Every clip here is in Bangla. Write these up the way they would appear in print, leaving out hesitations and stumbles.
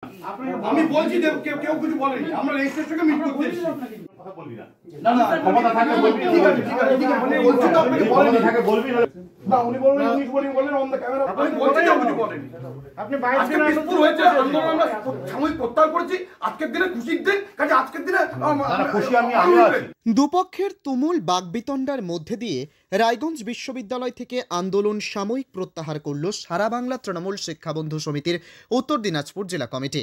আমি বলছি যে কেউ কিছু বলেনি, আমরা রেজিস্ট্রেশনকে মিট করতে এসেছি। কথা বলবি না, না না ক্ষমতা থাকে বলবি। ঠিক আছে ঠিক আছে ঠিক আছে, মানে বলছি তো আপনাকে বলেনি, থাকে বলবি না। উনি বললেন অন দ্য ক্যামেরা, আমি বলছি কেউ কিছু বলেনি। আপনি বাইরে থেকে পিসফুল হয়েছে আন্দোলন, আমরা সাময়িক প্রত্যাহার করেছি। আজকের দিনে খুশির দিন, কাজে আজকের দিনে খুশি আমি আছি। দুপক্ষের তুমুল বাকবিতণ্ডার মধ্যে দিয়ে রায়গঞ্জ বিশ্ববিদ্যালয় থেকে আন্দোলন সাময়িক প্রত্যাহার করল সারা বাংলা তৃণমূল শিক্ষাবন্ধু সমিতির উত্তর দিনাজপুর জেলা কমিটি।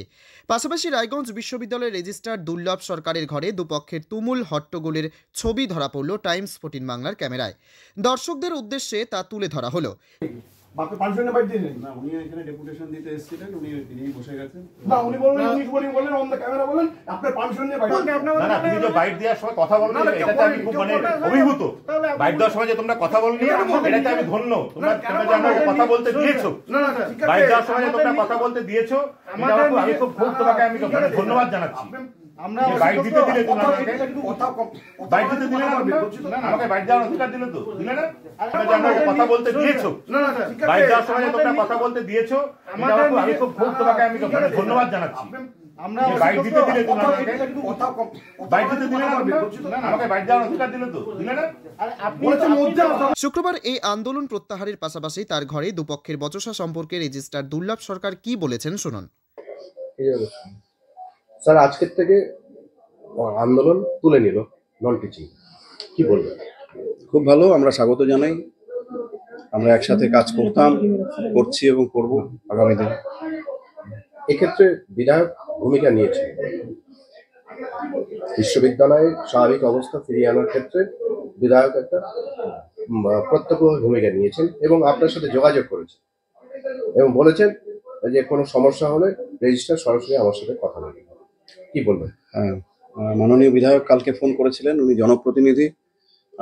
পাশাপাশি রায়গঞ্জ বিশ্ববিদ্যালয়ের রেজিস্ট্রার দুর্লভ সরকারের ঘরে দুপক্ষের তুমুল হট্টগোলের ছবি ধরা পড়ল টাইমস 14 বাংলার ক্যামেরায়। দর্শকদের উদ্দেশ্যে তা তুলে ধরা হলো। বাপে পারমিশন বাইট দিলেন না, উনি এখানে ডেপুটেশন দিতে এসেছিলেন, উনি বসে গেছেন। না উনি বললেন অন দ্য ক্যামেরা, বলেন আপনার পারমিশন নিয়ে বাইট। না না, তুমি যে বাইট দেওয়ার সময় কথা বলনি, এটাতে আমি খুব মানে অভিভূত। বাইট দেওয়ার সময় যে তোমরা কথা বলনি, এটাতে আমি ধন্য। তোমরা যে আমাকে কথা বলতে দিয়েছো, বাইট দেওয়ার সময় যে তোমরা কথা বলতে দিয়েছো, আমি খুব তোমাকে আমি ধন্যবাদ জানাচ্ছি। আমরা বাইট দিতে দিলে তোমরা বাইট দিতে দিলে না, আমাকে বাইট দেওয়ার অধিকার দিলে তো দিলে না, আমাকে কথা বলতে দিয়েছো। বাইট দেওয়ার সময় যে তোমরা কথা বলতে দিয়েছো, আমি খুব তোমাকে আমি ধন্যবাদ জানাচ্ছি। আমরা বাইট দিতে দিলে তোমরা বাইট দিতে দিলে না, আমাকে বাইট দেওয়ার অধিকার দিলে তো দিলে না। শুক্রবার এই আন্দোলন প্রত্যাহারের পাশাপাশি তার ঘরে দুপক্ষের বচসা সম্পর্কে রেজিস্ট্রার দুর্লভ সরকার কি বলেছেন শুনুন। স্যার, আজকের থেকে আন্দোলন তুলে নিল নন টিচিং, কি বলবেন? খুব ভালো, আমরা স্বাগত জানাই। আমরা একসাথে কাজ করতাম, করছি এবং করব আগামী দিন। এক্ষেত্রে বিধায়ক ভূমিকা নিয়েছে, বিশ্ববিদ্যালয়ের স্বাভাবিক অবস্থা ফিরিয়ে আনার ক্ষেত্রে বিধায়ক একটা প্রত্যক্ষ ভূমিকা নিয়েছেন এবং আপনার সাথে যোগাযোগ করেছেন এবং বলেছেন যে কোনো সমস্যা হলে রেজিস্ট্রার সরাসরি আমার সাথে কথা বলবেন। কি বলবেন? হ্যাঁ, মাননীয় বিধায়ক কালকে ফোন করেছিলেন, উনি জনপ্রতিনিধি,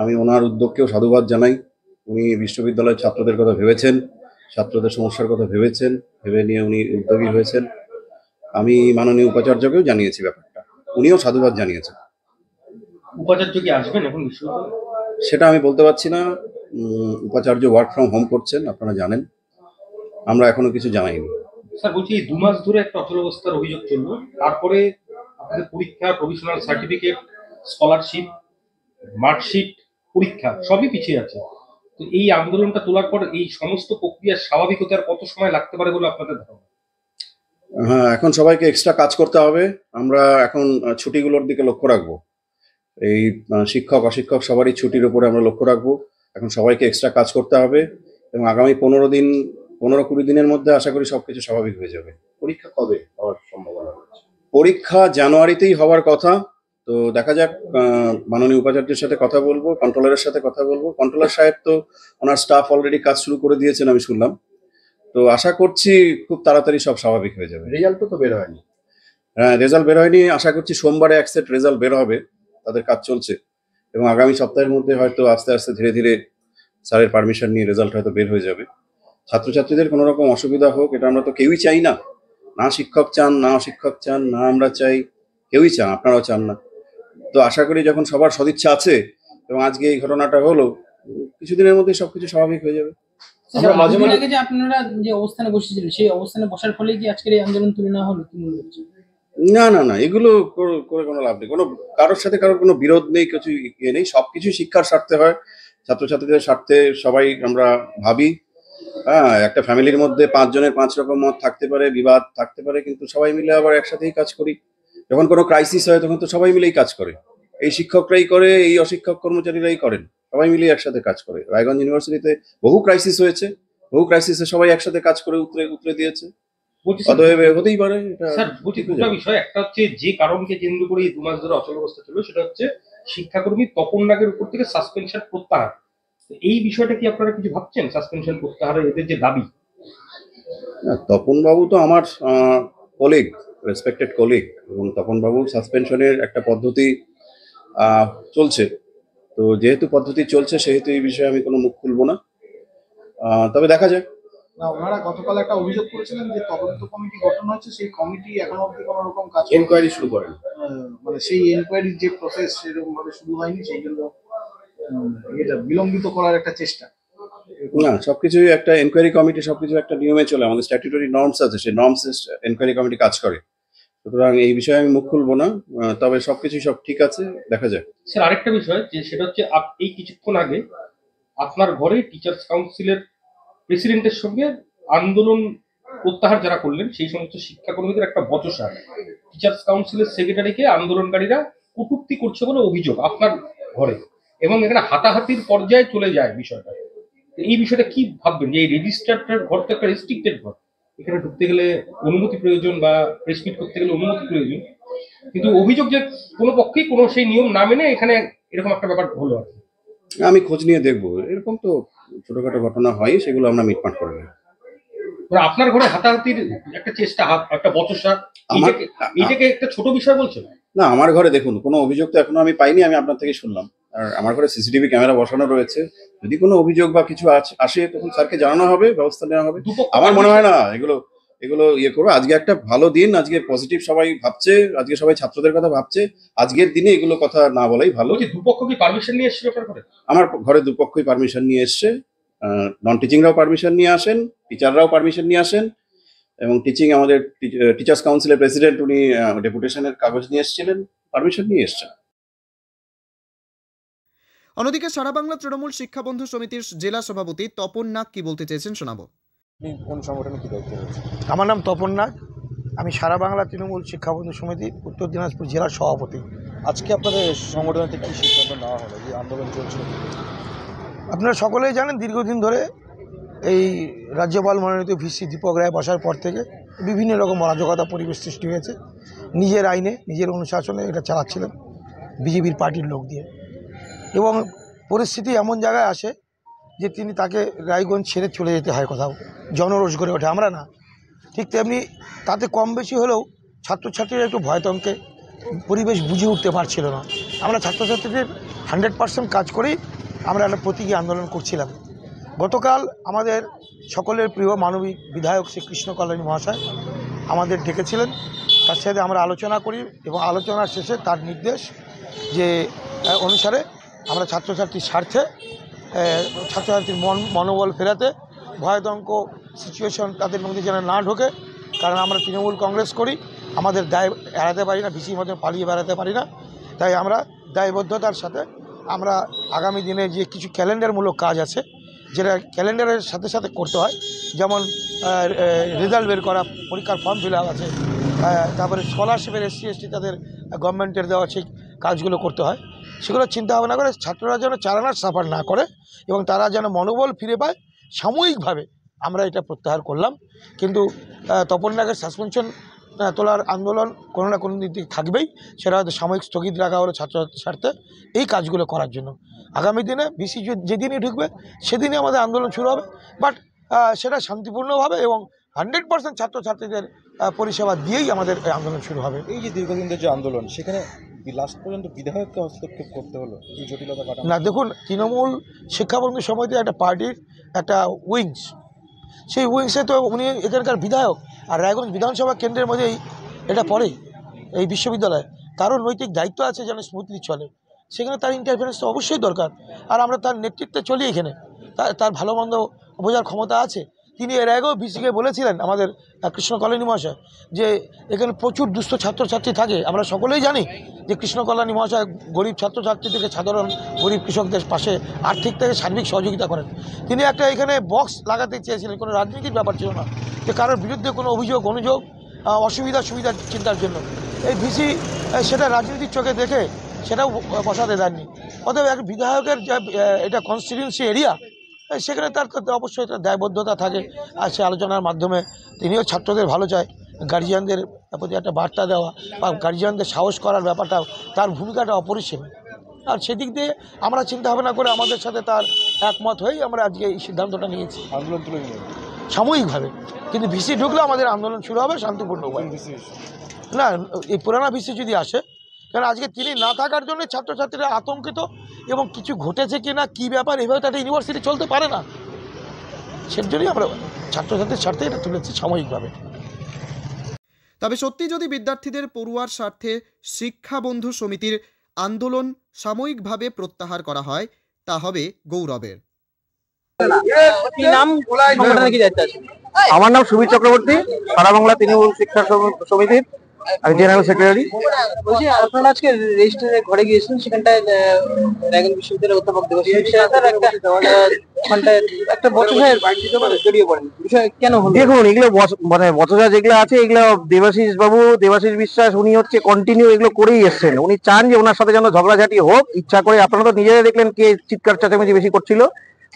আমি ওনার উদ্যোগকেও সাধুবাদ জানাই। উনি বিশ্ববিদ্যালয়ের ছাত্রদের কথা ভেবেছেন, ছাত্রদের সমস্যার কথা ভেবেছেন, ভেবে নিয়ে উনি উদ্যোগী হয়েছেন। আমি মাননীয় উপাচার্যকেও জানিয়েছি ব্যাপারটা, উনিও সাধুবাদ জানিয়েছেন। উপাচার্য কি আসবেন এখন বিশ্ববিদ্যালয়ে? সেটা আমি বলতে পারছি না। উপাচার্য ওয়ার্ক ফ্রম হোম করছেন, আপনারা জানেন, আমরা এখনো কিছু জানাইনি। স্যার বলছি, 2 মাস ধরে একটা অচলাবস্থার অভিযোগ চলল, তারপরে আপনাদের পরীক্ষা, প্রভিশনাল সার্টিফিকেট, স্কলারশিপ, মার্কশিট, পরীক্ষা সবই পিছিয়ে আছে। তো এই আন্দোলনটা তোলার পর এই সমস্ত প্রক্রিয়া স্বাভাবিক হতে আর কত সময় লাগতে পারে বলে আপনাদের ধারণা? হ্যাঁ, এখন সবাইকে এক্সট্রা কাজ করতে হবে। আমরা এখন ছুটিগুলোর দিকে লক্ষ্য রাখবো। এই শিক্ষক অশিক্ষক সবারই ছুটির উপরে আমরা লক্ষ্য রাখবো। এখন সবাইকে এক্সট্রা কাজ করতে হবে এবং আগামী 15-20 দিনের মধ্যে আশা করি সবকিছু স্বাভাবিক হয়ে যাবে। পরীক্ষা কবে হওয়ার সম্ভাবনা রয়েছে? পরীক্ষা জানুয়ারিতেই হওয়ার কথা। তো দেখা যাক, মাননীয় উপাচার্যের সাথে কথা বলবো, কন্ট্রোলারের সাথে কথা বলবো। কন্ট্রোলার সাহেব তো ওনার স্টাফ অলরেডি কাজ শুরু করে দিয়েছেন আমি শুনলাম। তো আশা করছি খুব তাড়াতাড়ি সব স্বাভাবিক হয়ে যাবে। রেজাল্ট তো বের হয়নি। হ্যাঁ, রেজাল্ট বের হয়নি, আশা করছি সোমবারে এক সেট রেজাল্ট বের হবে। তাদের কাজ চলছে এবং আগামী সপ্তাহের মধ্যে হয়তো আস্তে আস্তে ধীরে ধীরে স্যারের পারমিশন নিয়ে রেজাল্ট হয়তো বের হয়ে যাবে। ছাত্রছাত্রীদের কোনো রকম অসুবিধা হোক এটা আমরা তো কেউই চাই না। না শিক্ষক চান, না অশিক্ষক চান, না আমরা চাই, কেউই চান, আপনারাও চান না। তো আশা করি যখন সবার সদিচ্ছা আছে এবং আজকে এই ঘটনাটা হলো, কিছুদিনের মধ্যে সবকিছু স্বাভাবিক হয়ে যাবে। আমরা মাঝে মাঝে যে আপনারা যে অবস্থানে বসেছিলেন সেই অবস্থানে বসার ফলে কি আজকের এই আন্দোলন তুলে নেওয়া হলো, কি মনে হচ্ছে? না না না, এগুলো করে কোনো লাভ নেই। কোনো কারোর সাথে কারোর কোনো বিরোধ নেই, কিছু ইয়ে নেই। সবকিছু শিক্ষার স্বার্থে হয়, ছাত্রছাত্রীদের স্বার্থে সবাই আমরা ভাবি। হ্যাঁ, একটা ফ্যামিলির মধ্যে 5 জনের 5 রকম মত থাকতে পারে, বিবাদ থাকতে পারে, কিন্তু সবাই মিলে আবার একসাথেই কাজ করি। যখন কোনো ক্রাইসিস হয় তখন তো সবাই মিলেই কাজ করে। এই শিক্ষকরাই করে, এই অশিক্ষক কর্মচারীরাই করেন, সবাই মিলে একসাথে কাজ করে। রায়গঞ্জ ইউনিভার্সিটিতে বহু ক্রাইসিস হয়েছে, বহু ক্রাইসিসে সবাই একসাথে কাজ করে উতরে দিয়েছে। অতএব হতেই পারে এটা। স্যার বলছি, দুটো বিষয়, একটা হচ্ছে যে কারণকে কেন্দ্র করে এই 2 মাস ধরে অচলাবস্থা ছিল, সেটা হচ্ছে শিক্ষাকর্মী তপন নাগের উপর থেকে সাসপেনশন প্রত্যাহার। এই বিষয়টা কি আপনারা কিছু ভাবছেন? সাসপেনশন প্রত্যাহারের এদের যে দাবি। তপন বাবু তো আমার কলিগ, রেসপেক্টেড কলিগ, এবং তপন বাবু সাসপেনশনের একটা পদ্ধতি চলছে। তো যেহেতু পদ্ধতি চলছে সেহেতু এই বিষয়ে আমি কোনো মুখ খুলবো না, তবে দেখা যাক। না, ওনারা গতকাল একটা অভিযোগ করেছিলেন যে তদন্ত কমিটি গঠন হচ্ছে, সেই কমিটি এখনো অবধি কোনো রকম কাজ এনকোয়ারি শুরু করেন, মানে সেই এনকোয়ারির যে প্রসেস সেরকম ভাবে শুরু হয়নি, সেই জন্য এটা বিলম্বিত করার একটা চেষ্টা। না, সবকিছুই একটা এনকোয়ারি কমিটি, সবকিছু একটা নিয়মে চলে। আমাদের স্ট্যাটিউটরি নর্মস আছে, সেই নর্মস এনকোয়ারি কমিটি কাজ করে। সুতরাং এই বিষয়ে আমি মুখ খুলবো না, তবে সবকিছু সব ঠিক আছে, দেখা যাক। স্যার আরেকটা বিষয় যে সেটা হচ্ছে এই কিছুক্ষণ আগে আপনার ঘরে টিচার্স কাউন্সিলের প্রেসিডেন্টের সঙ্গে আন্দোলন প্রত্যাহার যারা করলেন সেই সমস্ত শিক্ষাকর্মীদের একটা বচসা, টিচার্স কাউন্সিলের সেক্রেটারিকে আন্দোলনকারীরা কটূক্তি করছে বলে অভিযোগ আপনার ঘরে, এবং এখানে হাতাহাতির পর্যায়ে চলে যায় বিষয়টা। এই বিষয়টা কি ভাববেন যে এই রেজিস্টার্ড ঘর তো একটা রেস্ট্রিক্টেড ঘর, এখানে ঢুকতে গেলে অনুমতি প্রয়োজন বা প্রেস মিট করতে গেলে অনুমতি প্রয়োজন, কিন্তু অভিযোগ যে কোনো পক্ষেই কোনো সেই নিয়ম না মেনে এখানে এরকম একটা ব্যাপার হলো আর কি। আমি খোঁজ নিয়ে দেখবো, এরকম তো ছোটখাটো ঘটনা হয়, সেগুলো আমরা মিটমাট করে নেব। আপনার ঘরে হাতাহাতির একটা চেষ্টা, একটা বচসা, এইটাকে একটা ছোট বিষয় বলছেন? না, আমার ঘরে দেখুন কোনো অভিযোগ তো এখনো আমি পাইনি, আমি আপনার থেকে শুনলাম। আর আমার ঘরে সিসিটিভি ক্যামেরা বসানো রয়েছে, যদি কোনো অভিযোগ বা কিছু আসে তখন স্যারকে জানানো হবে, ব্যবস্থা নেওয়া হবে। আমার মনে হয় না এগুলো ইয়ে করবে। আজকে একটা ভালো দিন, আজকে পজিটিভ সবাই ভাবছে, আজকে সবাই ছাত্রদের কথা ভাবছে, আজকের দিনে এগুলো কথা না বলাই ভালো। দুপক্ষ কি পারমিশন নিয়ে এসেছিল আপনার ঘরে? আমার ঘরে দুপক্ষই পারমিশন নিয়ে এসছে, নন টিচিংরাও পারমিশন নিয়ে আসেন, টিচাররাও পারমিশন নিয়ে আসেন, এবং টিচিং আমাদের টিচার্স কাউন্সিলের প্রেসিডেন্ট উনি ডেপুটেশনের কাগজ নিয়ে এসেছিলেন, পারমিশন নিয়ে এসছেন। অন্যদিকে সারা বাংলা তৃণমূল শিক্ষা বন্ধু সমিতির জেলা সভাপতি তপন নাগ কি বলতে চেয়েছেন শোনাবো। কোন সংগঠনে কি দায়িত্ব রয়েছে? আমার নাম তপন নাগ, আমি সারা বাংলা তৃণমূল শিক্ষা বন্ধু সমিতি উত্তর দিনাজপুর জেলার সভাপতি। আজকে আপনাদের সংগঠনে কি সিদ্ধান্ত নেওয়া হলো, যে আন্দোলন চলছিল? আপনারা সকলেই জানেন দীর্ঘদিন ধরে এই রাজ্যপাল মনোনীত ভিসি দীপক রায় বসার পর থেকে বিভিন্ন রকম অরাজকতা পরিবেশ সৃষ্টি হয়েছে। নিজের আইনে নিজের অনুশাসনে এটা চালাচ্ছিলেন বিজেপির পার্টির লোক দিয়ে, এবং পরিস্থিতি এমন জায়গায় আসে যে তাকে রায়গঞ্জ ছেড়ে চলে যেতে হয় কোথাও, জনরোষ গড়ে ওঠে। আমরা না, ঠিক তেমনি তাতে কম বেশি হলেও ছাত্রছাত্রীরা একটু ভয়তঙ্কে পরিবেশ বুঝে উঠতে পারছিল না। আমরা ছাত্রছাত্রীদের 100% কাজ করেই আমরা একটা প্রতীকী আন্দোলন করছিলাম। গতকাল আমাদের সকলের প্রিয় মানবিক বিধায়ক শ্রী কৃষ্ণ কল্যাণী মহাশয় আমাদের ডেকেছিলেন, তার সাথে আমরা আলোচনা করি, এবং আলোচনার শেষে তার নির্দেশ যে অনুসারে আমরা ছাত্রছাত্রীর স্বার্থে ছাত্রছাত্রীর মনোবল ফেরাতে, ভয়তঙ্ক সিচুয়েশন তাদের মধ্যে যেন না ঢোকে, কারণ আমরা তৃণমূল কংগ্রেস করি, আমাদের দায় এড়াতে পারি না, ভিসির মধ্যে পালিয়ে বেড়াতে পারি না। তাই আমরা দায়বদ্ধতার সাথে আমরা আগামী দিনে যে কিছু ক্যালেন্ডারমূলক কাজ আছে, যেটা ক্যালেন্ডারের সাথে সাথে করতে হয়, যেমন রেজাল্ট বের করা, পরীক্ষার ফর্ম ফিল আপ আছে, তারপরে স্কলারশিপের SC/ST তাদের গভর্নমেন্টের দেওয়া সেই কাজগুলো করতে হয়। সেগুলো চিন্তা ভাবনা করে ছাত্ররা যেন চালানোর সাফার না করে এবং তারা যেন মনোবল ফিরে পায়, সাময়িকভাবে আমরা এটা প্রত্যাহার করলাম। কিন্তু তপন নাগের সাসপেনশন তোলার আন্দোলন কোনো না কোনো দিক থেকে থাকবেই, সেটা হয়তো সাময়িক স্থগিত রাখা হলো ছাত্রছাত্রীর স্বার্থে এই কাজগুলো করার জন্য। আগামী দিনে ভিসি যেদিনই ঢুকবে সেদিনই আমাদের আন্দোলন শুরু হবে, বাট সেটা শান্তিপূর্ণভাবে এবং 100% ছাত্রছাত্রীদের পরিষেবা দিয়েই আমাদের এই আন্দোলন শুরু হবে। এই যে দীর্ঘদিন ধরে যে আন্দোলন, সেখানে লাস্ট পর্যন্ত বিধায়ককে হস্তক্ষেপ করতে হলো, এই জটিলতা কাটানো? না, দেখুন, তৃণমূল শিক্ষাবন্ধু সমিতি একটা পার্টির একটা উইংস, সেই উইংসে তো উনি এখানকার বিধায়ক, আর রায়গঞ্জ বিধানসভা কেন্দ্রের মধ্যেই এটা পড়ে এই বিশ্ববিদ্যালয়, তারও নৈতিক দায়িত্ব আছে যেন স্মুথলি চলে, সেখানে তার ইন্টারফারেন্স তো অবশ্যই দরকার। আর আমরা তার নেতৃত্বে চলি, এখানে তার ভালো মন্দ বোঝার ক্ষমতা আছে। তিনি এর আগেও ভিসিকে বলেছিলেন, আমাদের কৃষ্ণ কল্যাণী মহাশয়, যে এখানে প্রচুর দুস্থ ছাত্রছাত্রী থাকে। আমরা সকলেই জানি যে কৃষ্ণ কল্যাণী মহাশয় গরিব ছাত্রছাত্রীদেরকে, সাধারণ গরিব কৃষকদের পাশে আর্থিক থেকে সার্বিক সহযোগিতা করেন। তিনি একটা এখানে বক্স লাগাতে চেয়েছিলেন, কোনো রাজনীতির ব্যাপার ছিল না, যে কারোর বিরুদ্ধে কোনো অভিযোগ অনুযোগ অসুবিধা সুবিধা চিন্তার জন্য। এই ভিসি সেটা রাজনীতির চোখে দেখে সেটাও বসাতে দেননি। অতএব এক বিধায়কের যে এটা কনস্টিটিউয়েন্সি এরিয়া, সেখানে তার অবশ্যই একটা দায়বদ্ধতা থাকে, আর সে আলোচনার মাধ্যমে তিনিও ছাত্রদের ভালো চায়, গার্জিয়ানদের প্রতি একটা বার্তা দেওয়া বা গার্জিয়ানদের সাহস করার ব্যাপারটা, তার ভূমিকাটা অপরিসীম। আর সেদিক দিয়ে আমরা চিন্তা ভাবনা করে আমাদের সাথে তার একমত হয়েই আমরা আজকে এই সিদ্ধান্তটা নিয়েছি, আন্দোলন তুলে নিয়ে সাময়িকভাবে। কিন্তু ভিসি ঢুকলে আমাদের আন্দোলন শুরু হবে শান্তিপূর্ণ উপায়। না, এই পুরানা ভিসি যদি আসে, কারণ আজকে তিনি না থাকার জন্য ছাত্রছাত্রীরা আতঙ্কিত, এবং কিছু ঘটেছে কি না, কী ব্যাপার, এভাবে তো একটা ইউনিভার্সিটি চলতে পারে না। সেজন্যই আমরা ছাত্রছাত্রীর স্বার্থে এটা তুলেছি সাময়িকভাবে। তবে সত্যি যদি বিদ্যার্থীদের পড়ুয়ার স্বার্থে শিক্ষা বন্ধু সমিতির আন্দোলন সাময়িকভাবে প্রত্যাহার করা হয়, তা হবে গৌরবের। কি নাম, সংগঠনে কি দায়িত্ব আছে? আমার নাম সুবীর চক্রবর্তী, সারা বাংলা তৃণমূল শিক্ষা সমিতির আমি জেনারেল সেক্রেটারি। বলছি আপনারা আজকে রেজিস্ট্রারের ঘরে গিয়েছিলেন, সেখানটায় রায়গঞ্জ বিশ্ববিদ্যালয়ের অধ্যাপক দেবাশিস একটা বচসায়ের জড়িয়ে পড়েন, বিষয় কেন হলো? দেখুন, এগুলো মানে বচসা যেগুলো আছে এগুলো দেবাশিস বিশ্বাস উনি হচ্ছে কন্টিনিউ এগুলো করেই এসছেন। উনি চান যে ওনার সাথে যেন ঝগড়াঝাটি হোক, ইচ্ছা করে। আপনারা তো নিজেরাই দেখলেন কে চিৎকার চেঁচামেচি বেশি করছিল,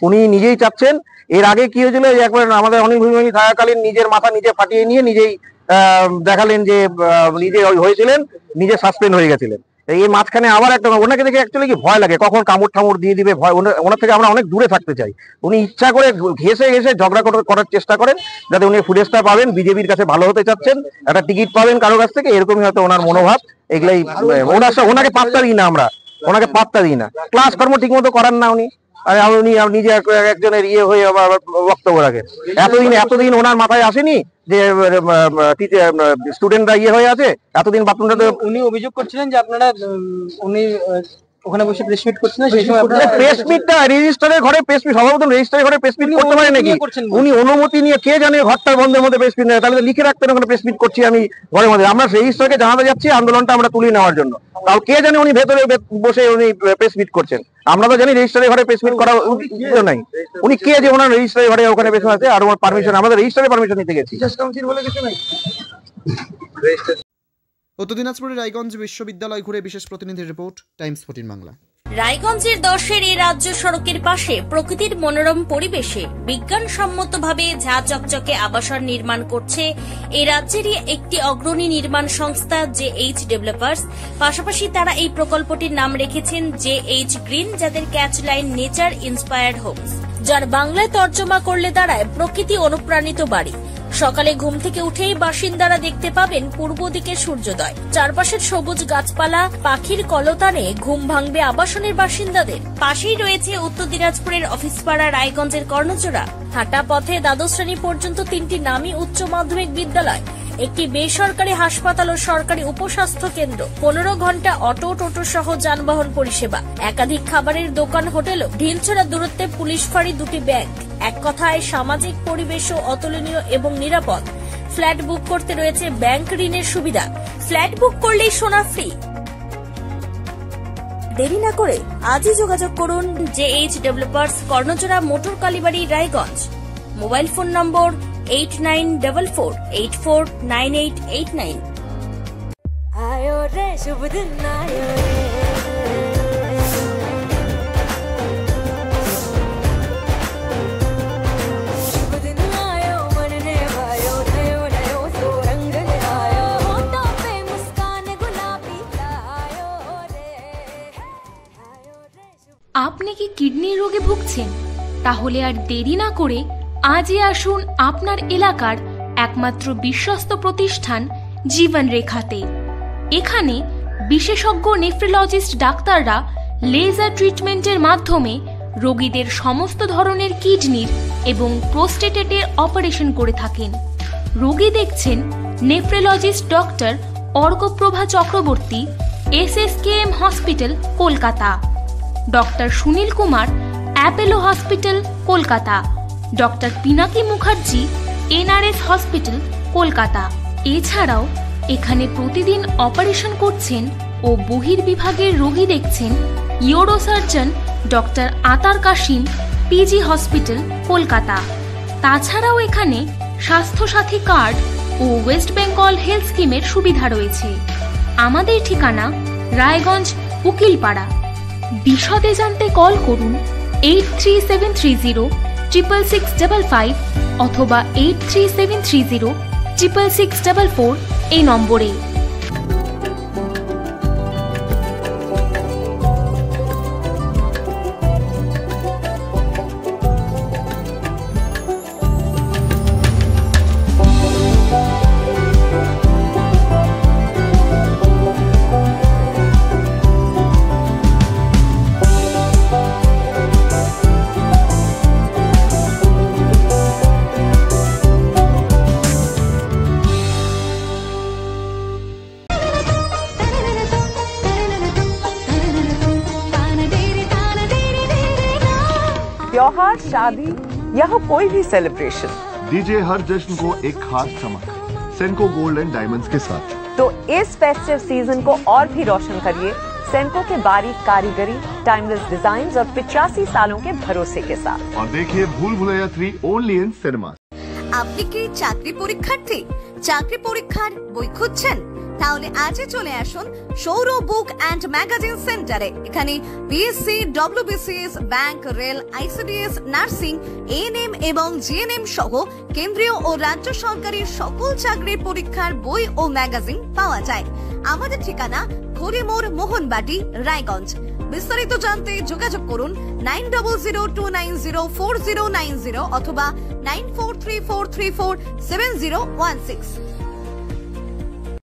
উনি নিজেই চাচ্ছেন। এর আগে কি হয়েছিল, একবার আমাদের অনিল ভূমি থাকাকালীন নিজের মাথা নিজে ফাটিয়ে নিয়ে নিজেই দেখালেন যে নিজে হয়েছিলেন, নিজে সাসপেন্ড হয়ে গেছিলেন। এই মাঝখানে আবার একটা, ওনাকে দেখে অ্যাকচুয়ালি কি ভয় লাগে, কখন কামড় ঠামড় দিয়ে দিবে ভয়, ওনার থেকে আমরা অনেক দূরে থাকতে চাই। উনি ইচ্ছা করে ঘেসে ঝগড়া করার চেষ্টা করেন যাতে উনি ফুটেজটা পাবেন, বিজেপির কাছে ভালো হতে চাচ্ছেন, একটা টিকিট পাবেন কারো কাছ থেকে, এরকমই হয়তো ওনার মনোভাব। এগুলাই ওনাকে পাত্তা দিই না, আমরা ওনাকে পাত্তা দিই না। ক্লাস কর্ম ঠিক মতো করান না উনি, আর উনি নিজে একজনের হয়ে আবার বক্তব্য রাখেন। এতদিন ওনার মাথায় আসেনি যে স্টুডেন্টরা হয়ে আছে, এতদিন বাথরুমটা। উনি অভিযোগ করছিলেন যে আপনারা উনি ওখানে বসে প্রেস মিট করছেন, সেই সময় প্রেস মিটটা রেজিস্ট্রারের ঘরে প্রেস মিট, সর্বপ্রথম রেজিস্ট্রারের ঘরে প্রেস মিট করতে পারে নাকি? উনি অনুমতি নিয়ে, কে জানে ঘরটার বন্ধের মধ্যে প্রেস মিট নেয়, তাহলে লিখে রাখতেন ওখানে প্রেস মিট করছি আমি ঘরের মধ্যে। আমরা রেজিস্ট্রারকে জানাতে যাচ্ছি আন্দোলনটা আমরা তুলে নেওয়ার জন্য, তাও কে জানে উনি ভেতরে বসে উনি প্রেস মিট করছেন। আমরা তো জানি রেজিস্ট্রারের ঘরে প্রেস মিট করা নাই। উনি কে যে ওনার রেজিস্ট্রারের ঘরে ওখানে প্রেস আছে, আর ওনার পারমিশন, আমাদের রেজিস্ট্রারের পারমিশন নিতে গেছি। উত্তর দিনাজপুরের রায়গঞ্জ বিশ্ববিদ্যালয় ঘুরে বিশেষ প্রতিনিধির রিপোর্ট, টাইমস 14 বাংলা। রায়গঞ্জের 10-এর এই রাজ্য সড়কের পাশে প্রকৃতির মনোরম পরিবেশে বিজ্ঞানসম্মতভাবে ঝা চকচকে আবাসন নির্মাণ করছে এই রাজ্যেরই একটি অগ্রণী নির্মাণ সংস্থা JH ডেভেলপার্স। পাশাপাশি তারা এই প্রকল্পটির নাম রেখেছেন JH গ্রিন, যাদের catch line nature inspired homes, যার বাংলায় তর্জমা করলে দাঁড়ায় প্রকৃতি অনুপ্রাণিত বাড়ি। সকালে ঘুম থেকে উঠেই বাসিন্দারা দেখতে পাবেন পূর্ব দিকে সূর্যোদয়, চারপাশের সবুজ গাছপালা, পাখির কলতানে ঘুম ভাঙবে আবাসনের বাসিন্দাদের। পাশেই রয়েছে উত্তর দিনাজপুরের অফিসপাড়া রায়গঞ্জের কর্ণজোড়া। হাঁটা পথে দ্বাদশ শ্রেণী পর্যন্ত 3টি নামী উচ্চ মাধ্যমিক বিদ্যালয়, একটি বেসরকারি হাসপাতাল ও সরকারি উপস্বাস্থ্য কেন্দ্র, 15 ঘন্টা অটো টোটো সহ যানবাহন পরিষেবা, একাধিক খাবারের দোকান, হোটেল, ঢিলছড়া দূরত্বে পুলিশ ফাঁড়ি, 2টি ব্যাংক। এক কথায় সামাজিক পরিবেশও অতুলনীয় এবং নিরাপদ। ফ্ল্যাট বুক করতে রয়েছে ব্যাংক ঋণের সুবিধা, ফ্ল্যাট বুক করলেই সোনা ফ্রি। দেরি না করে আজই যোগাযোগ করুন JH developers, Karnajora, motor Kalibari, Raiganj. Mobile phone number 8944849889। आयो रे शुभ दिन आयो रे, शुभ दिन आयो मन ने भायो, नयो नयो सो रंग ले आयो, होठों पे मुस्कान गुलाबी आयो रे, आयो रे। আপনি কি কিডনির রোগে ভুগছেন? তাহলে আর দেরি না করে আজই আসুন আপনার এলাকার একমাত্র বিশ্বস্ত প্রতিষ্ঠান জীবন রেখাতে। এখানে বিশেষজ্ঞ নেফ্রোলজিস্ট ডাক্তাররা লেজার ট্রিটমেন্টের মাধ্যমে রোগীদের সমস্ত ধরনের কিডনির এবং প্রোস্টেটের অপারেশন করে থাকেন। রোগী দেখছেন nephrologist doctor Arkaprabha Chakraborty, SSKM hospital, Kolkata. Doctor Sunil Kumar, Apollo hospital, Kolkata. Doctor Pinaki Mukherjee, NRS hospital, Kolkata. এছাড়াও এখানে প্রতিদিন অপারেশন করছেন ও বহির্বিভাগের রোগী দেখছেন ইউরোসার্জন ডক্টর আতার কাশিম, PG হসপিটাল, কলকাতা। তাছাড়াও এখানে স্বাস্থ্যসাথী কার্ড ও ওয়েস্ট বেঙ্গল হেলথ স্কিমের সুবিধা রয়েছে। আমাদের ঠিকানা রায়গঞ্জ, উকিলপাড়া। বিশদে জানতে কল করুন 8373066655 অথবা 8373066644 এই নম্বরে। त्योहार, शादी या हो कोई भी सेलिब्रेशन, दीजिए हर जश्न को एक खास चमक सेंको गोल्ड एंड डायमंड्स के साथ। तो इस फेस्टिव सीजन को और भी रोशन करिए सेंको के बारीक कारीगरी, टाइमलेस डिजाइन और 85 सालों के भरोसे के साथ। और देखिए भूल भुलैया 3 ओनली इन सिनेमा। আপনি কি চাকরি পরীক্ষার্থী? চাকরি পরীক্ষার বই খুঁজছেন? তাহলে আজই চলে আসুন সৌর বুক অ্যান্ড ম্যাগাজিন সেন্টারে। এখানে BSc, WBCS, bank, rail, ICDS, nursing, ANM এবং জিএনএম সহ কেন্দ্রীয় ও রাজ্য সরকারি সকল চাকরির পরীক্ষার বই ও ম্যাগাজিন পাওয়া যায়। আমাদের ঠিকানা হরিমোড়, মোহনবাটি, রায়গঞ্জ। বিস্তারিত জানতে যোগাযোগ করুন 9002904090 অথবা 9434347016।